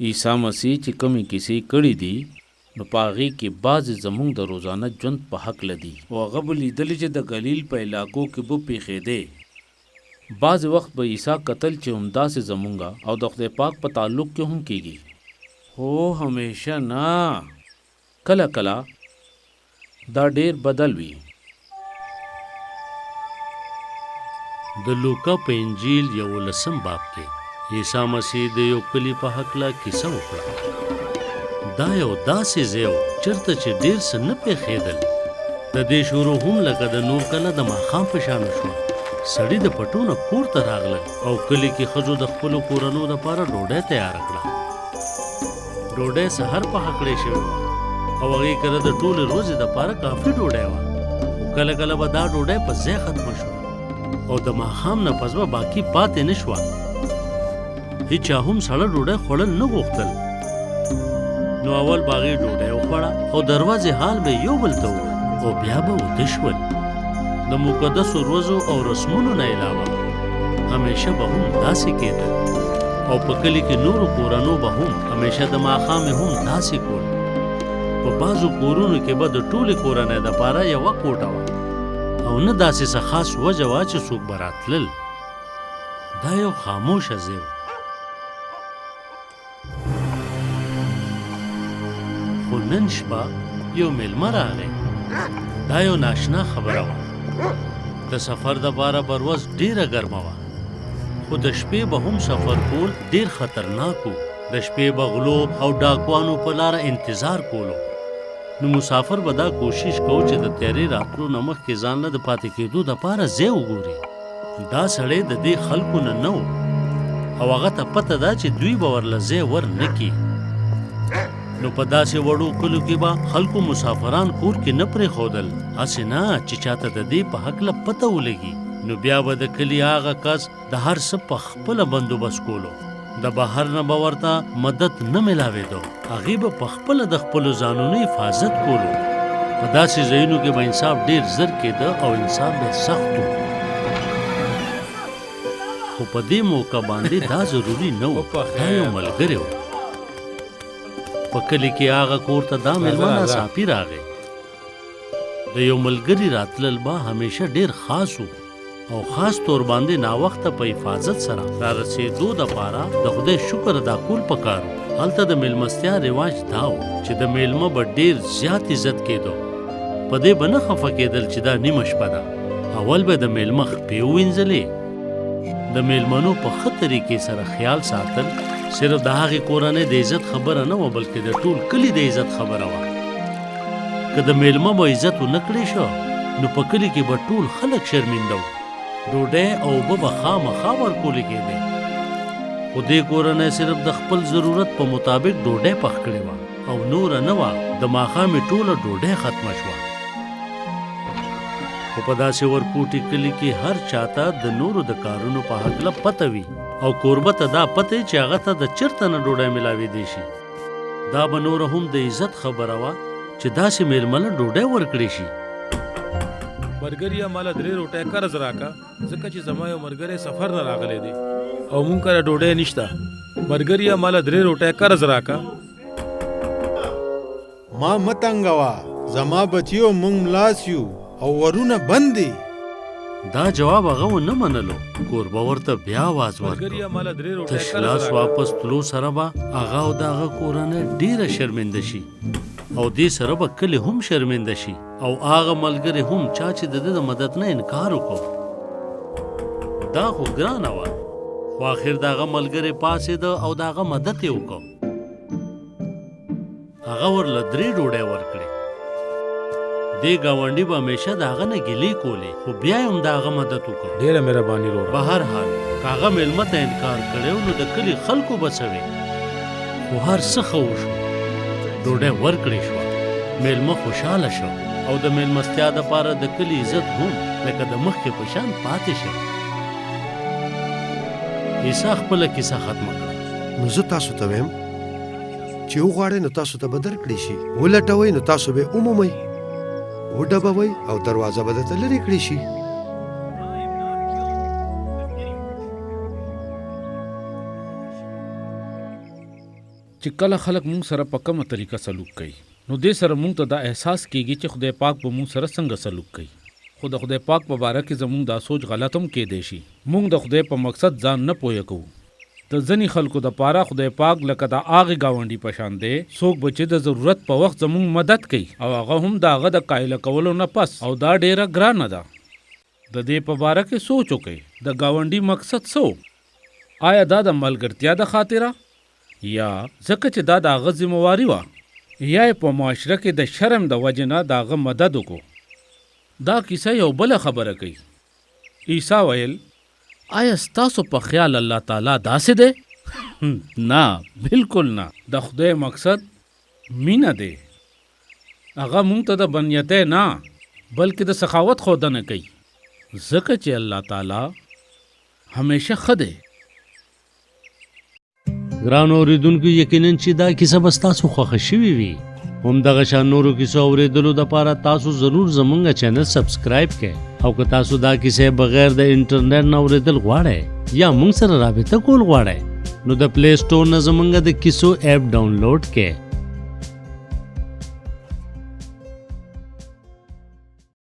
عیسی مسیح چې کومې کیسې کړي دي نو په هغې کې بعضې زموږ د روزانه ژوند په هکله دي او هغه به لیدلي چې د ګلیل په علاقو کې به پیښېدې. بعضې وخت به عیسی کتل چې همداسې زمونږه او د خدای پاک په تعلق کې هم کیږي، خو همیشه نه، کله کله دا ډیر بدل وي. د لوکا په انجیل 11 باب کې عیسی مسیح د یو کلي په هکله کیسه وکړه. دا یو داسې ځای و چېرته چې ډېر څه نه پیښېدل. د دې شروع هم لکه د نور کله د ماښام په شانه شو. سړي د پټو نه کور ته راغلل او کلي کې ښځو د خپلو کورنو دپاره ډوډۍ تیاره کړه. ډوډۍ سهار پخه کړې شوې وه او هغې کله د ټولې ورځې دپاره کافي ډوډۍ وه، خو کله کله به دا ډوډۍ په ځای ختمه شوه او د ماښام نه پس به باقي پاتې نه شوه. هیچا هم سړه ډوډۍ خوړل نه غوښتل. نو اول به هغې ډوډۍ وخوړه او دروازې حال به یو بل ته وویل او بیا به وده شول. د مقدسو ورځو او رسمونو نه علاوه همیشه به هم داسې کېدل او په کلي کې نورو کورنو به هم همیشه د ماښامې هم داسې کول. په بعضو کورونو کې به د ټولې کورنۍ دپاره یوه کوټه وه او نه داسې څه خاص وجه وه چې څوک به راتلل. دا یو خاموشه ځای و. خو نن شپه یو میلمه راغی. دا یو ناشنا خبره وه. د سفر دپاره به ورځ ډېره ګرمه وه، خو د شپې به هم سفر کول ډېر خطرناک و. د شپې به غلو او ډاکوانو په لاره انتظار کولو. نو مسافر به دا کوشش کوو چې د تیارې راتلو نه مخکې ځان له د پاتې کېدو دپاره ځای وګوري. دا سړی د دې خلکو نه نه و او هغه ته پته ده چې دوی به ورله ځای ور نه کړي. نو په داسې وړو کلو کې به خلکو مسافران کور کې نه پرېښودل، هسې نه چې چاته د دې په هکله پته ولګي. نو بیا به د کلي هغه کس د هر څه په خپله بندوبست کولو. د بهر نه به ورته مدد نه میلاوېدو. هغې به په خپله د خپلو ځانونو حفاظت کولو. په داسې ځایونو کې به انصاف ډېر زر کېده او انصاف به سخت و. خو په دې موقع باندې دا ضروري نه و. دا یو ملګری و. په کلي کې هغه کور ته دا مېلمه ناڅاپي راغی. د یو ملګري راتلل به همیشه ډېر خاص و او خاص طور باندې ناوخته په حفاظت سره را رسېدو دپاره د خدای شکر ادا کول پکار و. هلته د میلمستیا رواج دا و چې د میلمه به ډېر زیات عزت کېدو. په دې به نه خفه کېدل چې دا نیمه شپه ده. اول به د میلمه خپې ووینځلې. د میلمنو په ښه طریقې سره خیال ساتل صرف د هغې کورنۍ د عزت خبره نه وه، بلکې د ټول کلي د عزت خبره وه. که د میلمه به عزت ونه کړی شو نو په کلي کې به ټول خلک شرمنده وو. ډوډۍ او اوبه به خامخا ورکولې کېدې. خو دې کورنۍ صرف د خپل ضرورت په مطابق ډوډۍ پخ کړې وه او نوره نه وه. د ماښامې ټوله ډوډۍ ختمه شوه. خو په داسې ورکوټي کلي کې هر چاته د نورو د کارونو په هکله پته وي او کوربه ته دا پته چې هغه ته د چېرته نه ډوډۍ میلاوېدی شي. دا به نوره هم د عزت خبره وه چې داسې میلمه له ډوډۍ ورکړی شي. مرګریا مالا 3 روټۍ قرض راکا، ځکه چې زما یو ملګری سفر نه راغلی دی او مونږ کره ډوډۍ نشته. مرګریا مالا 3 روټۍ قرض راکا. ما متنګوا، زما بچیو مونږ ملاس یو او ورونه بند دي. دا جواب هغه ونه منلو. کوربه ورته بیا آواز مرګریا ورکړ. مالا 3 روټۍ تش قرض لاس راکا. واپس تلو سره به هغه او د هغه کورنۍ ډېره شرمنده شي او دې سره به کلي هم شرمنده شي او هغه ملګری هم چا چې د ده د مدد نه انکار وکړو. دا خو ګرانه وه، خو آخر د هغه ملګری پاڅېده او د هغه مدد یې وکړو. هغه ورله 3 ډوډۍ ورکړې. دې ګاونډي به همیشه د هغه نه ګیلې کولې، خو بیا یې هم د هغه مدد وکړو. ډېره مهرباني وروره. به هر حال که هغه میلمه ته انکار کړی نو د کلي خلکو به څه وي. خو هر څه ښه وشو. ډوډۍ ورکړې شوه. میلمه خوشحاله شو او د میلمستیا دپاره د کلي عزت هم لکه د مخکې په شان پاتې شو. عیسی خپله کیسه ختمه کړه. نو زه تاسو ته وایم چې وغواړئ نو تاسو ته به درکړی شي، ولټوئ نو تاسو به ومومئ، وډبوئ او دروازه به درته لرې کړی شي. چې کله خلک مونږ سره په کومه طریقه سلوک کوي نو دې سره مونږ ته دا احساس کیږي چې خدای پاک به مونږ سره څنګه سلوک کوي. خو د خدای پاک په باره کې زمونږ دا سوچ غلط هم کېدی شي. مونږ د خدای په مقصد ځان نه پوهه کوو. د ځینې خلکو د پاره خدای پاک لکه د هغې ګاونډي په شان دی څوک به چې د ضرورت په وخت زمونږ مدد کوي او هغه هم د هغه د قایله کولو نه پس، او دا ډیره ګرانه ده. د دې په باره کې سوچ وکړئ د ګاونډي مقصد څه و؟ آیا دا د ملګرتیا د خاطره یا ځکه چې دا د هغه ذمواري وه یا یې په معاشره کې د شرم د وجې نه د هغه مدد وکړو؟ دا کیسه یو بله خبره کوي. عیسی ویل آیا ستاسو په خیال الله تعالی داسې دی؟ نه، بالکل نه. د خدای مقصد مینه دی. هغه مونږ ته د بنیتۍ نه بلکې د سخاوت ښودنه کوي، ځکه چې الله تعالی همیشه ښه دی. ګران اوریدونکو، یقینا چې دا کیسه به ستاسو خوښه شوې وي. همدغه شان نورو کیسو اورېدلو دپاره تاسو ضرور زمونږ چینل سبسکرایب کړئ، او که تاسو دا کیسې بغیر د انټرنیټ نه اورېدل غواړئ یا مونږ سره رابطه کول غواړئ نو د پلی سټور نه زمونږ د کیسو ایپ ډاونلوډ کړئ